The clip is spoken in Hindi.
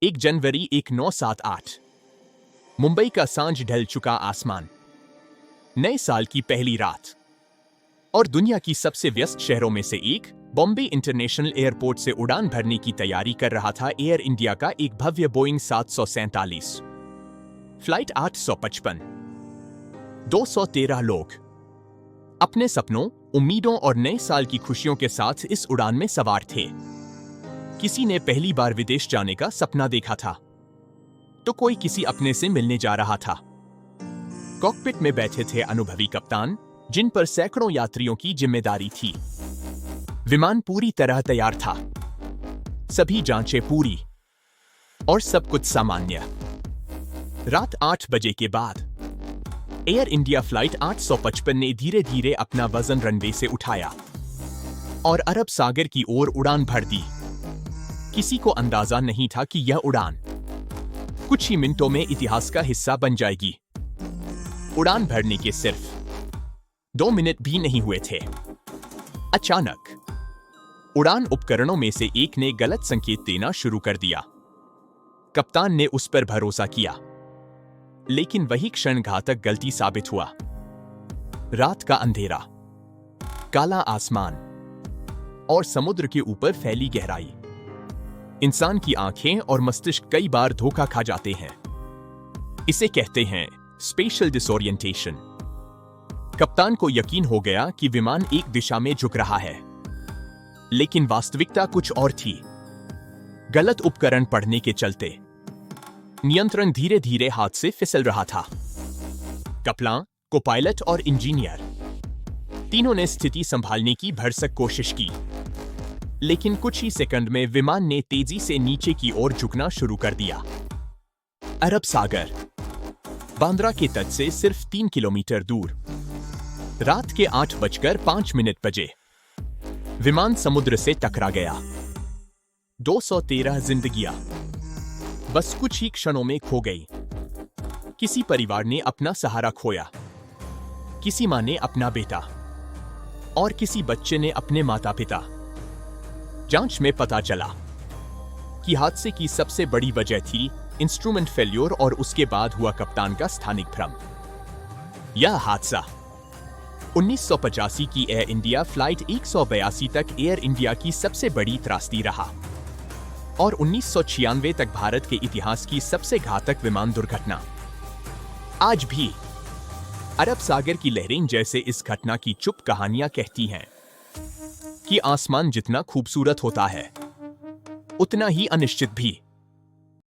1 जनवरी 1978। मुंबई का सांझ ढल चुका आसमान, नए साल की पहली रात, और दुनिया की सबसे व्यस्त शहरों में से एक बॉम्बे इंटरनेशनल एयरपोर्ट से उड़ान भरने की तैयारी कर रहा था एयर इंडिया का एक भव्य बोइंग 747 फ्लाइट 855। 213 लोग अपने सपनों, उम्मीदों और नए साल की खुशियों के साथ इस उड़ान में सवार थे। किसी ने पहली बार विदेश जाने का सपना देखा था, तो कोई किसी अपने से मिलने जा रहा था। कॉकपिट में बैठे थे अनुभवी कप्तान, जिन पर सैकड़ों यात्रियों की जिम्मेदारी थी। विमान पूरी तरह तैयार था, सभी जांचें पूरी और सब कुछ सामान्य। रात 8 बजे के बाद एयर इंडिया फ्लाइट 855 ने धीरे धीरे अपना वजन रनवे से उठाया और अरब सागर की ओर उड़ान भर दी। किसी को अंदाजा नहीं था कि यह उड़ान कुछ ही मिनटों में इतिहास का हिस्सा बन जाएगी। उड़ान भरने के सिर्फ 2 मिनट भी नहीं हुए थे, अचानक उड़ान उपकरणों में से एक ने गलत संकेत देना शुरू कर दिया। कप्तान ने उस पर भरोसा किया, लेकिन वही क्षण घातक गलती साबित हुआ। रात का अंधेरा, काला आसमान और समुद्र के ऊपर फैली गहराई। इंसान की आंखें और मस्तिष्क कई बार धोखा खा जाते हैं। इसे कहते हैं स्पेशल डिसोरिएंटेशन। कप्तान को यकीन हो गया कि विमान एक दिशा में झुक रहा है, लेकिन वास्तविकता कुछ और थी। गलत उपकरण पढ़ने के चलते नियंत्रण धीरे धीरे हाथ से फिसल रहा था। कप्तान, को-पायलट और इंजीनियर तीनों ने स्थिति संभालने की भरसक कोशिश की, लेकिन कुछ ही सेकंड में विमान ने तेजी से नीचे की ओर झुकना शुरू कर दिया। अरब सागर, बांद्रा के तट से सिर्फ 3 किलोमीटर दूर, रात के 8:05 बजे विमान समुद्र से टकरा गया। 213 जिंदगियां बस कुछ ही क्षणों में खो गई। किसी परिवार ने अपना सहारा खोया, किसी मां ने अपना बेटा और किसी बच्चे ने अपने माता पिता। जांच में पता चला कि हादसे की सबसे बड़ी वजह थी इंस्ट्रूमेंट फेल्योर और उसके बाद हुआ कप्तान का स्थानिक भ्रम। यह हादसा 1985 की एयर इंडिया फ्लाइट 182 तक एयर इंडिया की सबसे बड़ी त्रासदी रहा और 1996 तक भारत के इतिहास की सबसे घातक विमान दुर्घटना। आज भी अरब सागर की लहरें जैसे इस घटना की चुप कहानियां कहती हैं कि आसमान जितना खूबसूरत होता है, उतना ही अनिश्चित भी।